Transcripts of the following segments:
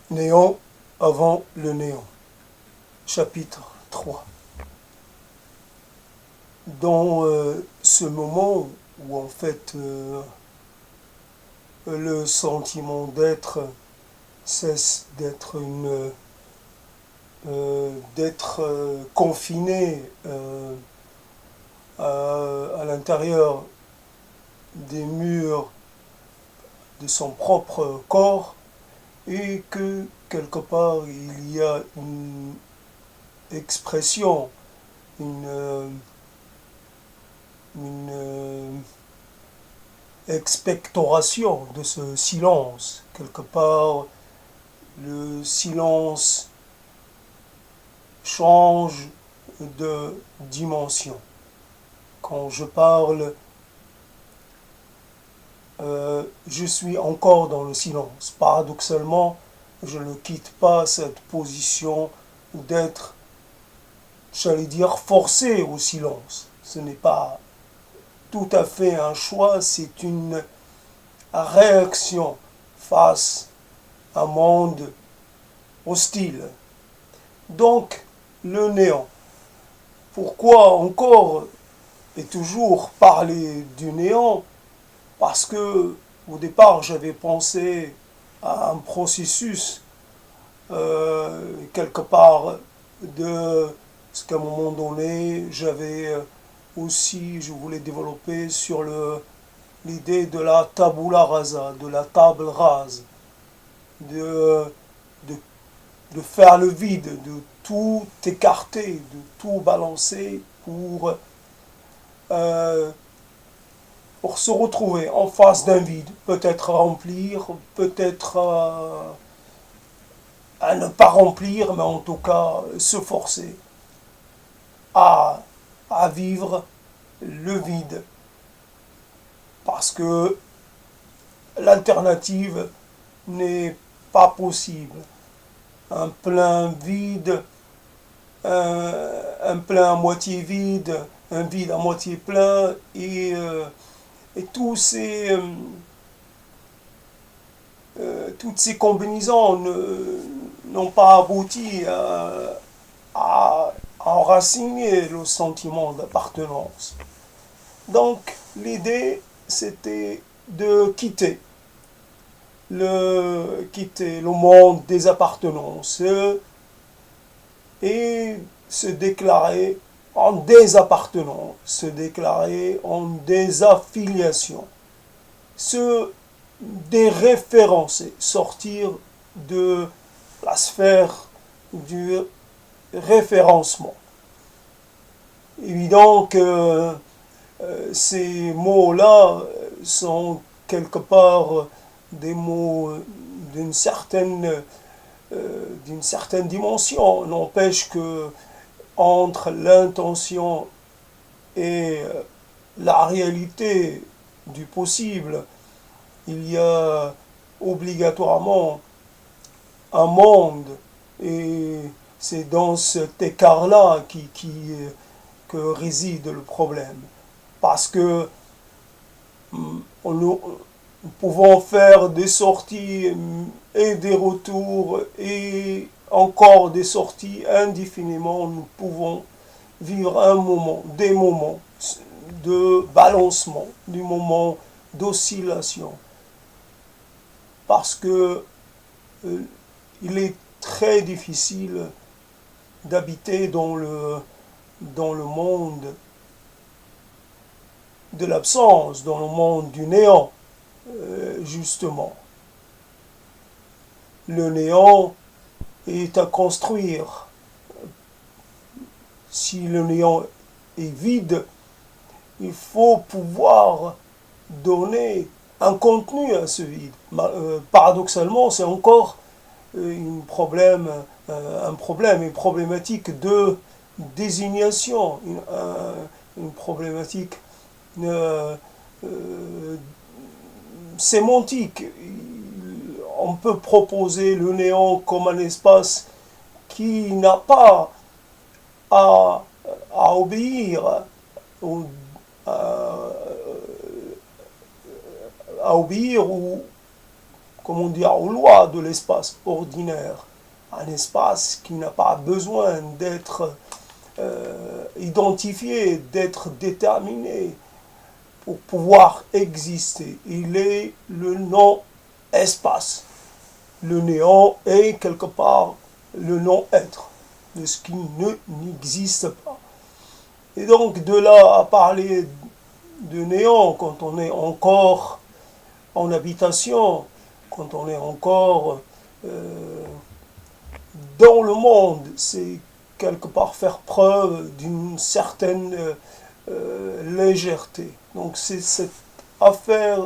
Néant avant le néant. Chapitre 3. Dans ce moment où en fait le sentiment d'être cesse d'être confiné à l'intérieur des murs de son propre corps, et que quelque part il y a une expression, une expectoration de ce silence. Quelque part, le silence change de dimension. Quand je parle, je suis encore dans le silence. Paradoxalement, je ne quitte pas cette position d'être, j'allais dire, forcé au silence. Ce n'est pas tout à fait un choix, c'est une réaction face à un monde hostile. Donc, le néant. Pourquoi encore et toujours parler du néant? Parce que au départ, j'avais pensé à un processus quelque part de ce qu'à un moment donné, j'avais aussi, je voulais développer sur l'idée de la tabula rasa, de la table rase, de, de, de faire le vide, de tout écarter, de tout balancer euh, pour se retrouver en face d'un vide, peut-être remplir, peut-être à ne pas remplir, mais en tout cas se forcer à, à vivre le vide. Parce que l'alternative n'est pas possible. Un plein vide, un plein à moitié vide, un vide à moitié plein, et toutes ces combinaisons n'ont pas abouti à enraciner le sentiment d'appartenance. Donc l'idée, c'était de quitter le monde des appartenances et se déclarer en désappartenant, se déclarer en désaffiliation, se déréférencer, sortir de la sphère du référencement. Évident que ces mots-là sont quelque part des mots d'une certaine dimension. N'empêche que entre l'intention et la réalité du possible, il y a obligatoirement un monde, et c'est dans cet écart-là que réside le problème. Parce que nous pouvons faire des sorties et des retours et encore des sorties indéfiniment. Nous pouvons vivre des moments de balancement, des moments d'oscillation. Parce que il est très difficile d'habiter dans le monde de l'absence, dans le monde du néant, justement. Le néant est à construire. Si le néant est vide, il faut pouvoir donner un contenu à ce vide. Paradoxalement, c'est encore un problème, une problématique de désignation, une problématique sémantique. On peut proposer le néant comme un espace qui n'a pas à, à obéir ou à obéir ou comment dire, aux lois de l'espace ordinaire, un espace qui n'a pas besoin d'être identifié, d'être déterminé pour pouvoir exister. Il est le non-espace. Le néant est quelque part le non-être, de ce qui n'existe pas. Et donc de là à parler de néant quand on est encore en habitation, quand on est encore dans le monde, c'est quelque part faire preuve d'une certaine légèreté. Donc c'est cette affaire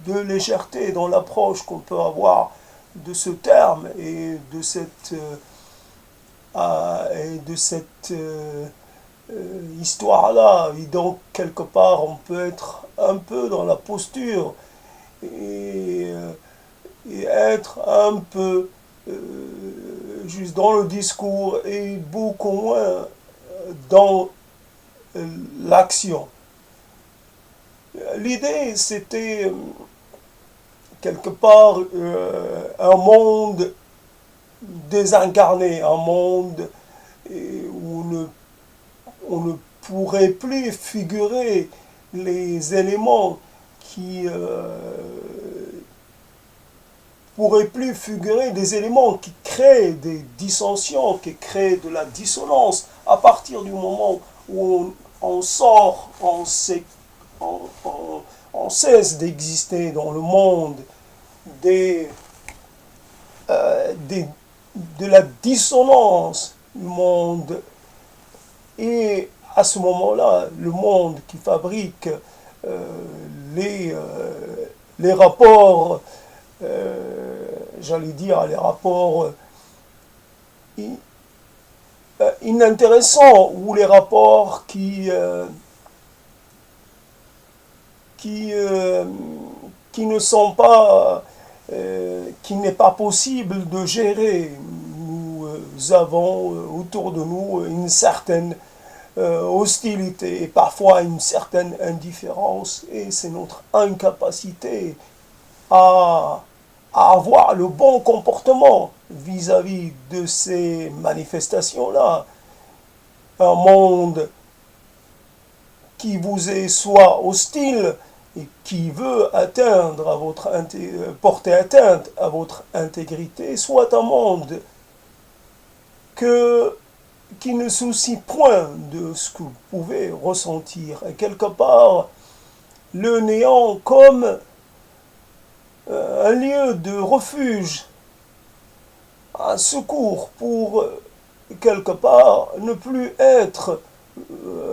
de légèreté dans l'approche qu'on peut avoir de ce terme et de cette histoire-là. Et donc quelque part on peut être un peu dans la posture et, et être un peu juste dans le discours et beaucoup moins dans l'action. L'idée, c'était quelque part un monde désincarné, un monde où on ne pourrait plus figurer les éléments qui pourraient plus figurer des éléments qui créent des dissensions, qui créent de la dissonance à partir du moment où on sort, on cesse d'exister dans le monde de la dissonance du monde. Et à ce moment-là, le monde qui fabrique les rapports, j'allais dire les rapports inintéressants ou les rapports qui ne sont pas, qui n'est pas possible de gérer. Nous avons autour de nous une certaine hostilité et parfois une certaine indifférence, et c'est notre incapacité à avoir le bon comportement vis-à-vis de ces manifestations-là. Un monde qui vous est soit hostile et qui veut atteindre à votre porter atteinte à votre intégrité, soit un monde qui ne soucie point de ce que vous pouvez ressentir. Et quelque part, le néant comme un lieu de refuge, un secours pour quelque part ne plus être,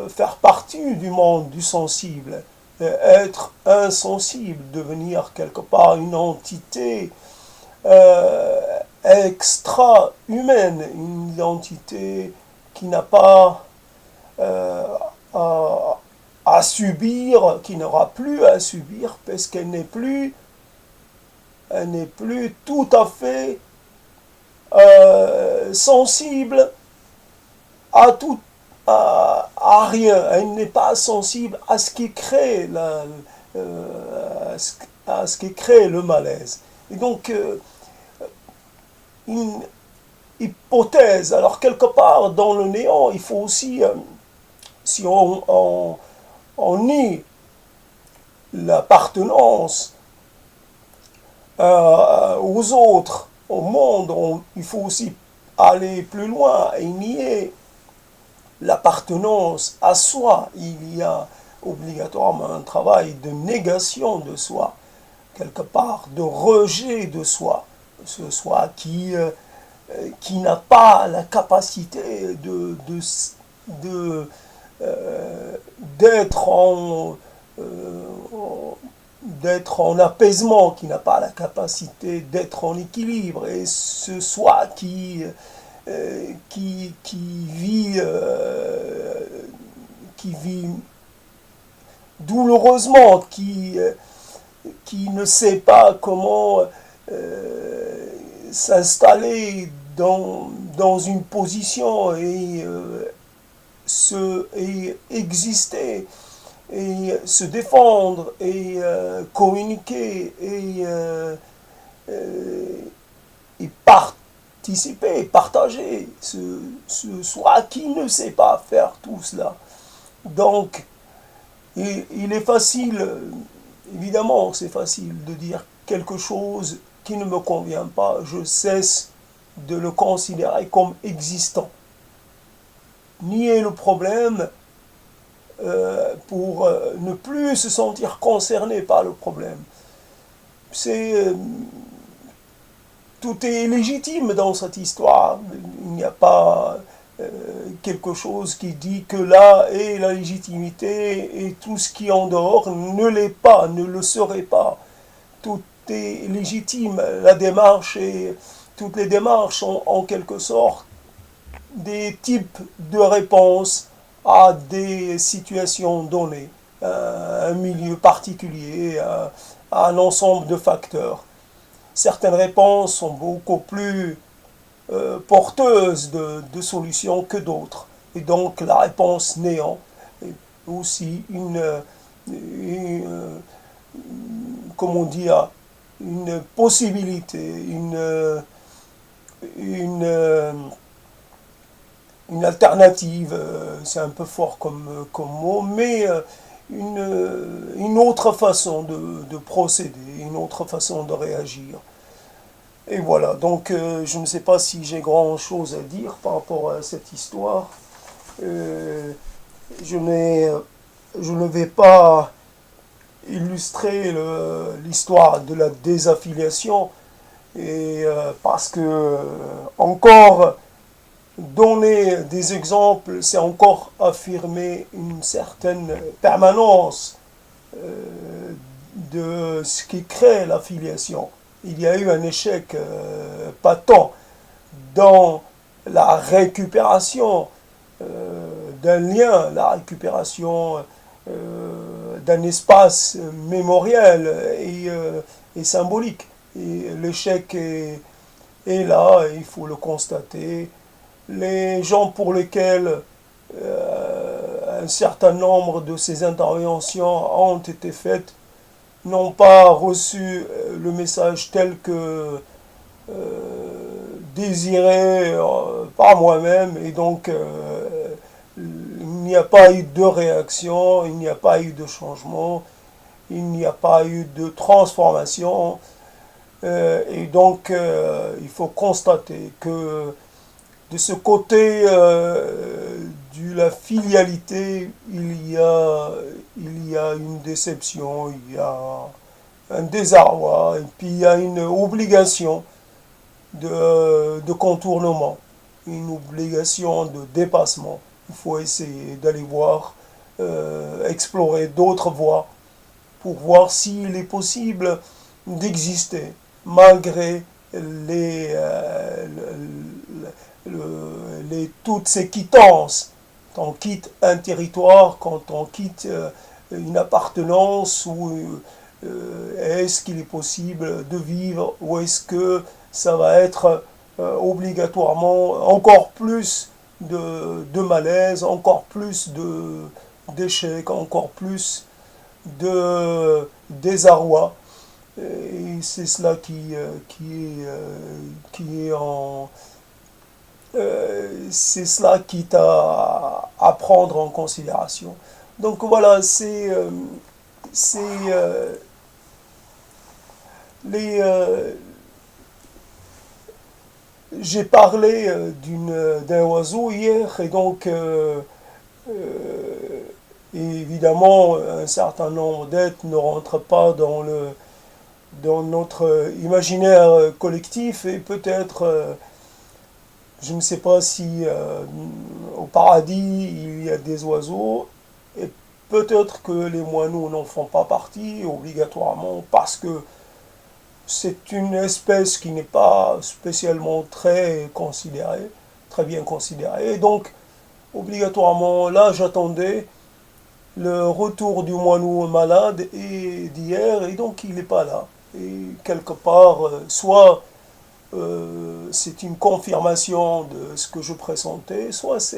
faire partie du monde du sensible, être insensible, devenir quelque part une entité extra-humaine, une identité qui n'a pas à subir, qui n'aura plus à subir, parce qu'elle n'est plus tout à fait sensible à tout, à rien. Elle n'est pas sensible à ce qui crée à ce qui crée le malaise. Et donc une hypothèse. Alors quelque part dans le néant, il faut aussi, si on nie l'appartenance aux autres, au monde, il faut aussi aller plus loin et nier l'appartenance à soi. Il y a obligatoirement un travail de négation de soi, quelque part de rejet de soi, ce soi qui n'a pas la capacité d'être en apaisement, qui n'a pas la capacité d'être en équilibre, et ce soi qui vit douloureusement, qui ne sait pas comment s'installer dans une position et exister et se défendre et communiquer et et participer, partager ce soi qui ne sait pas faire tout cela. Donc, il est facile, évidemment, c'est facile de dire quelque chose qui ne me convient pas, je cesse de le considérer comme existant. Nier le problème pour ne plus se sentir concerné par le problème. Tout est légitime dans cette histoire. Il n'y a pas quelque chose qui dit que là est la légitimité et tout ce qui est en dehors ne l'est pas, ne le serait pas. Tout est légitime. La démarche et toutes les démarches sont en quelque sorte des types de réponses à des situations données, à un milieu particulier, à un ensemble de facteurs. Certaines réponses sont beaucoup plus porteuses de solutions que d'autres. Et donc la réponse néant est aussi comment dire, une possibilité, une alternative, c'est un peu fort comme mot, mais une autre façon de procéder, une autre façon de réagir. Et voilà, donc je ne sais pas si j'ai grand chose à dire par rapport à cette histoire. Je ne vais pas illustrer l'histoire de la désaffiliation, et parce que encore donner des exemples, c'est encore affirmer une certaine permanence de ce qui crée l'affiliation. Il y a eu un échec patent dans la récupération d'un lien, la récupération d'un espace mémoriel et symbolique. Et l'échec est là, il faut le constater. Les gens pour lesquels un certain nombre de ces interventions ont été faites n'ont pas reçu le message tel que désiré par moi-même, et donc il n'y a pas eu de réaction, il n'y a pas eu de changement, il n'y a pas eu de transformation, et donc il faut constater que de ce côté de la filialité, il y a une déception, il y a un désarroi, et puis il y a une obligation de contournement, une obligation de dépassement. Il faut essayer d'aller voir, explorer d'autres voies pour voir s'il est possible d'exister malgré toutes ces quittances. Quand on quitte un territoire, quand on quitte une appartenance, ou est-ce qu'il est possible de vivre, ou est-ce que ça va être obligatoirement encore plus de malaise, encore plus d'échecs, encore plus de désarroi. Et c'est cela qui est en... c'est cela qui est à prendre en considération. Donc voilà, j'ai parlé d'un oiseau hier, et donc évidemment un certain nombre d'êtres ne rentrent pas dans notre imaginaire collectif, et peut-être je ne sais pas si au paradis il y a des oiseaux, et peut-être que les moineaux n'en font pas partie obligatoirement, parce que c'est une espèce qui n'est pas spécialement très bien considérée. Et donc, obligatoirement, là, j'attendais le retour du moineau malade d'hier, et donc il n'est pas là. Et quelque part, soit c'est une confirmation de ce que je pressentais, soit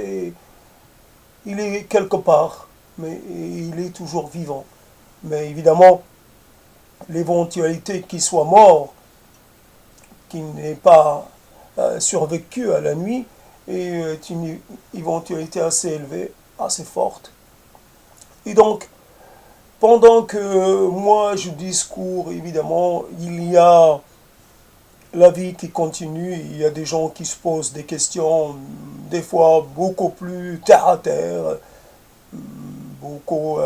il est quelque part, mais il est toujours vivant. Mais évidemment, l'éventualité qu'il soit mort qui n'est pas survécu à la nuit est une éventualité assez élevée, assez forte. Et donc, pendant que moi je discours, évidemment, il y a la vie qui continue, il y a des gens qui se posent des questions, des fois beaucoup plus terre à terre, beaucoup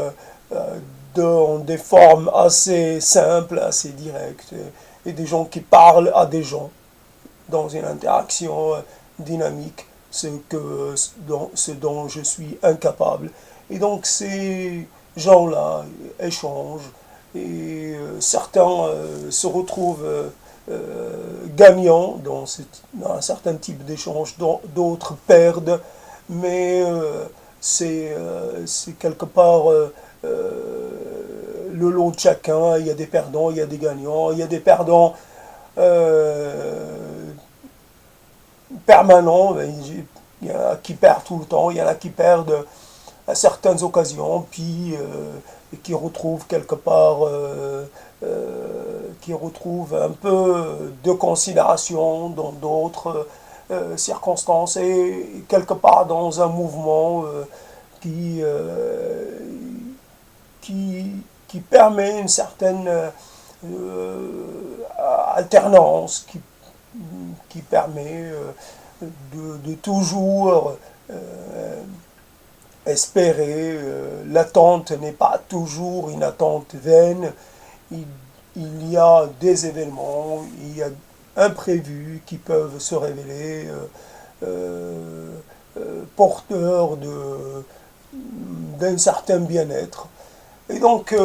dans des formes assez simples, assez directes, et des gens qui parlent à des gens dans une interaction dynamique, ce dont je suis incapable. Et donc ces gens-là échangent, et certains se retrouvent gagnants dans un certain type d'échange, d'autres perdent, mais c'est quelque part le lot de chacun. Il y a des perdants, il y a des gagnants, il y a des perdants permanents, il y en a qui perdent tout le temps, il y en a qui perdent à certaines occasions, puis qui retrouvent quelque part, qui retrouvent un peu de considération dans d'autres circonstances, et quelque part dans un mouvement qui, euh, qui permet une certaine alternance, qui permet de toujours espérer. L'attente n'est pas toujours une attente vaine. Il, il y a des événements, il y a imprévus qui peuvent se révéler porteurs d'un certain bien-être. Et donc,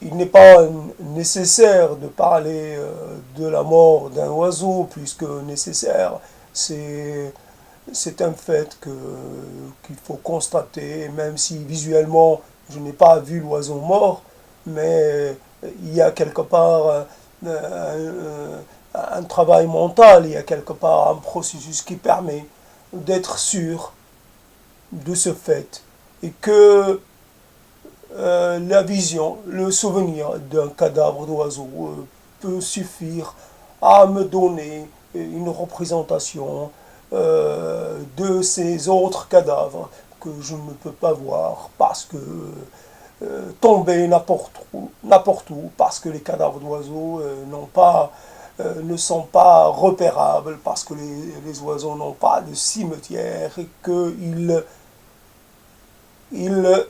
il n'est pas nécessaire de parler de la mort d'un oiseau, puisque nécessaire, c'est un fait qu'il faut constater, même si visuellement je n'ai pas vu l'oiseau mort, mais il y a quelque part un travail mental, il y a quelque part un processus qui permet d'être sûr de ce fait, et que la vision, le souvenir d'un cadavre d'oiseau peut suffire à me donner une représentation de ces autres cadavres que je ne peux pas voir parce que tombés n'importe où, parce que les cadavres d'oiseaux ne sont pas repérables, parce que les oiseaux n'ont pas de cimetière, et qu'ils ils,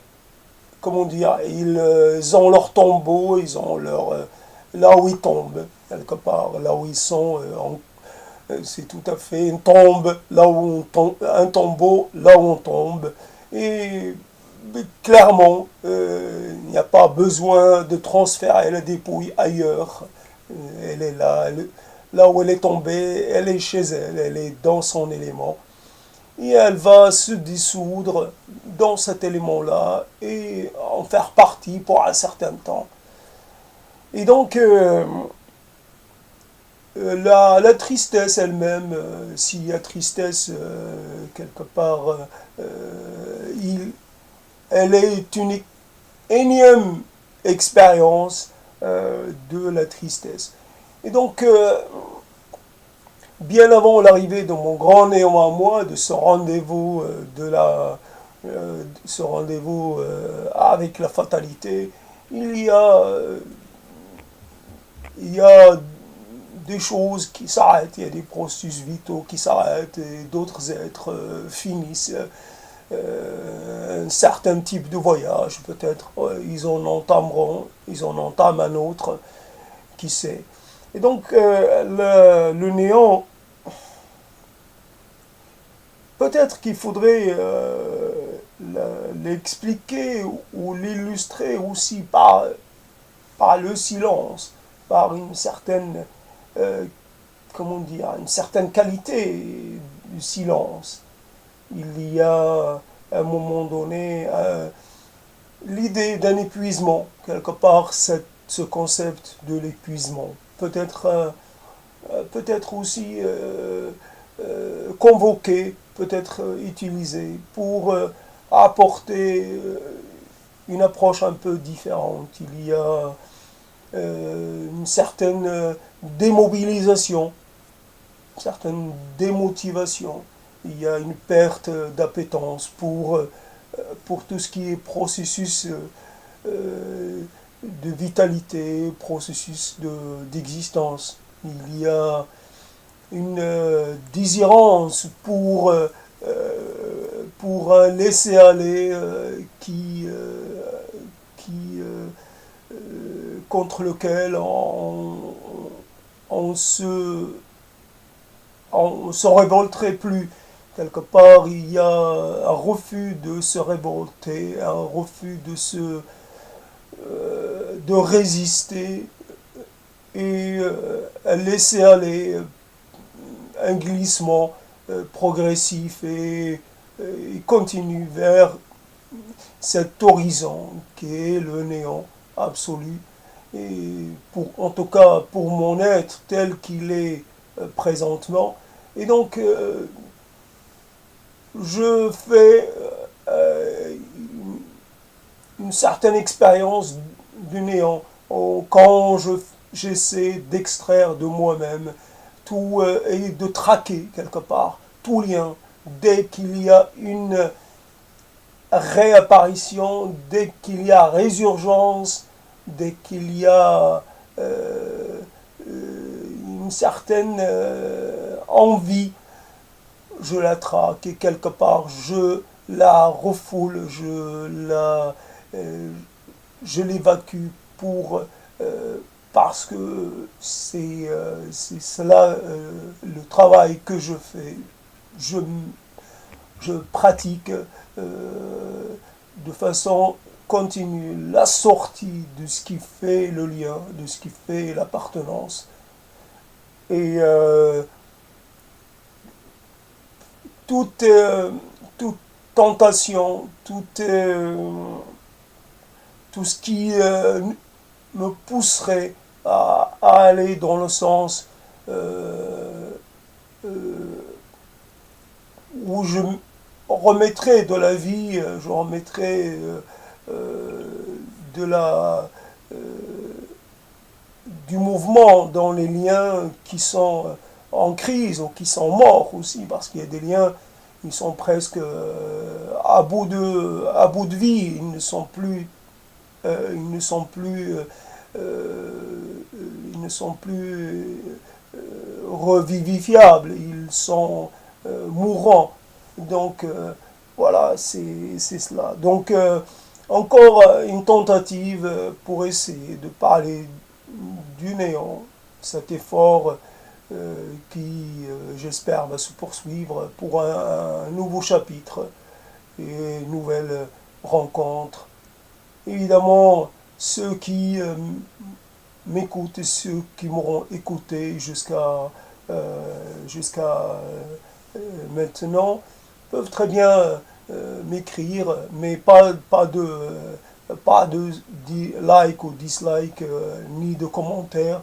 comment dire, ils ont leur tombeau, ils ont là où ils tombent, quelque part, là où ils sont, c'est tout à fait une tombe, là où on tombe, un tombeau, là où on tombe. Et clairement, il n'y a pas besoin de transférer la dépouille ailleurs. Elle est là, là où elle est tombée, elle est chez elle, elle est dans son élément. Et elle va se dissoudre dans cet élément-là et en faire partie pour un certain temps. Et donc, la tristesse elle-même, s'il y a tristesse quelque part, elle est une énième expérience de la tristesse. Et donc, bien avant l'arrivée de mon grand néant à moi, de ce rendez-vous ce rendez-vous avec la fatalité, il y a, il y a des choses qui s'arrêtent, il y a des processus vitaux qui s'arrêtent, et d'autres êtres finissent un certain type de voyage, peut-être ils en entament un autre, qui sait. Et donc le néant, peut-être qu'il faudrait l'expliquer ou l'illustrer aussi par le silence, par une certaine, comment dire, une certaine qualité du silence. Il y a à un moment donné l'idée d'un épuisement, quelque part ce concept de l'épuisement. Peut-être aussi convoqué, peut-être utilisé pour apporter une approche un peu différente. Il y a une certaine démobilisation, une certaine démotivation. Il y a une perte d'appétence pour tout ce qui est processus de vitalité, processus d'existence. Il y a une désirance pour un laisser-aller contre lequel on se révolterait plus. Quelque part, il y a un refus de se révolter, un refus de résister et laisser aller un glissement progressif et continu vers cet horizon qui est le néant absolu. Et en tout cas pour mon être tel qu'il est présentement. Et donc je fais une certaine expérience du néant quand j'essaie d'extraire de moi-même tout et de traquer quelque part tout lien dès qu'il y a une réapparition, dès qu'il y a résurgence, dès qu'il y a une certaine envie, je la traque et quelque part je la refoule, je l'évacue parce que c'est cela le travail que je fais. Je, je pratique de façon continue la sortie de ce qui fait le lien, de ce qui fait l'appartenance. Et toute, toute tentation, tout ce qui me pousserait à aller dans le sens où je remettrai de la vie, je remettrai de la, du mouvement dans les liens qui sont en crise ou qui sont morts aussi, parce qu'il y a des liens qui sont presque à bout de vie, ils ne sont plus revivifiables, ils sont mourants. Donc voilà, c'est cela. Donc encore une tentative pour essayer de parler du néant, cet effort qui, j'espère, va se poursuivre pour un nouveau chapitre et une nouvelle rencontre. Évidemment, ceux qui m'écoutent et ceux qui m'auront écouté jusqu'à maintenant peuvent très bien m'écrire, mais pas de like ou dislike, ni de commentaires.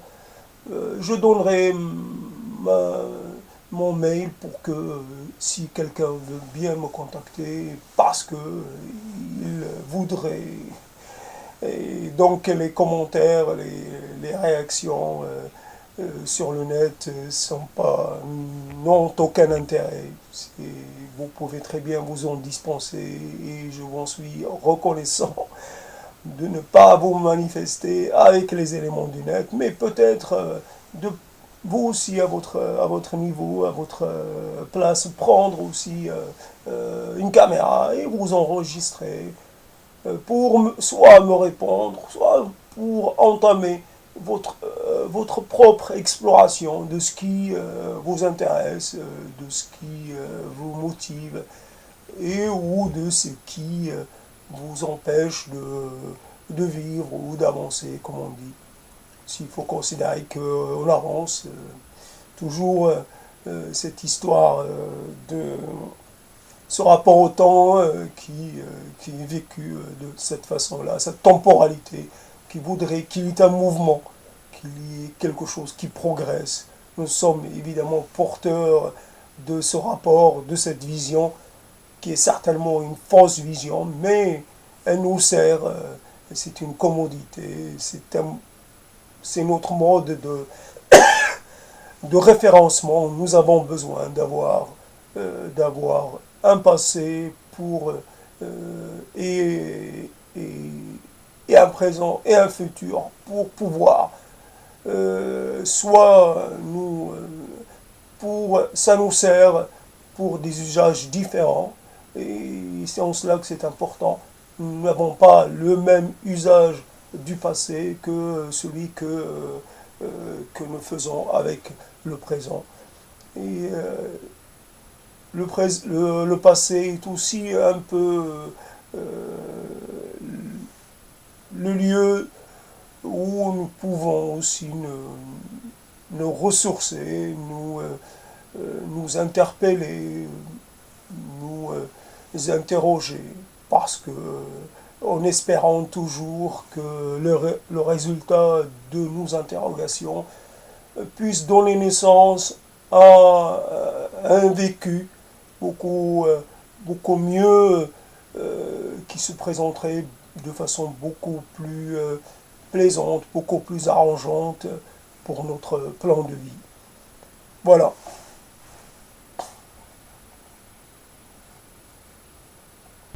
Je donnerai mon mail pour que si quelqu'un veut bien me contacter parce que il voudrait. Et donc les commentaires, les réactions sur le net n'ont aucun intérêt. Vous pouvez très bien vous en dispenser et je vous en suis reconnaissant de ne pas vous manifester avec les éléments du net, mais peut-être de vous aussi à votre niveau, à votre place, prendre aussi une caméra et vous enregistrer pour soit me répondre, soit pour entamer votre propre exploration de ce qui vous intéresse, de ce qui vous motive et ou de ce qui vous empêche de vivre ou d'avancer, comme on dit. S'il faut considérer qu'on avance, toujours cette histoire de ce rapport au temps qui est vécu de cette façon-là, cette temporalité qui voudrait qu'il y ait un mouvement, qu'il y ait quelque chose qui progresse. Nous sommes évidemment porteurs de ce rapport, de cette vision, qui est certainement une fausse vision, mais elle nous sert, c'est une commodité, c'est c'est notre mode de référencement. Nous avons besoin d'avoir un passé et, et, et un présent et un futur pour pouvoir soit ça nous sert pour des usages différents et c'est en cela que c'est important. Nous n'avons pas le même usage du passé que celui que nous faisons avec le présent. Et le passé est aussi un peu euh, le lieu où nous pouvons aussi nous ressourcer, nous interpeller, nous interroger, parce que en espérant toujours que le résultat de nos interrogations puisse donner naissance à un vécu beaucoup mieux, qui se présenterait de façon beaucoup plus plaisante, beaucoup plus arrangeante pour notre plan de vie. Voilà.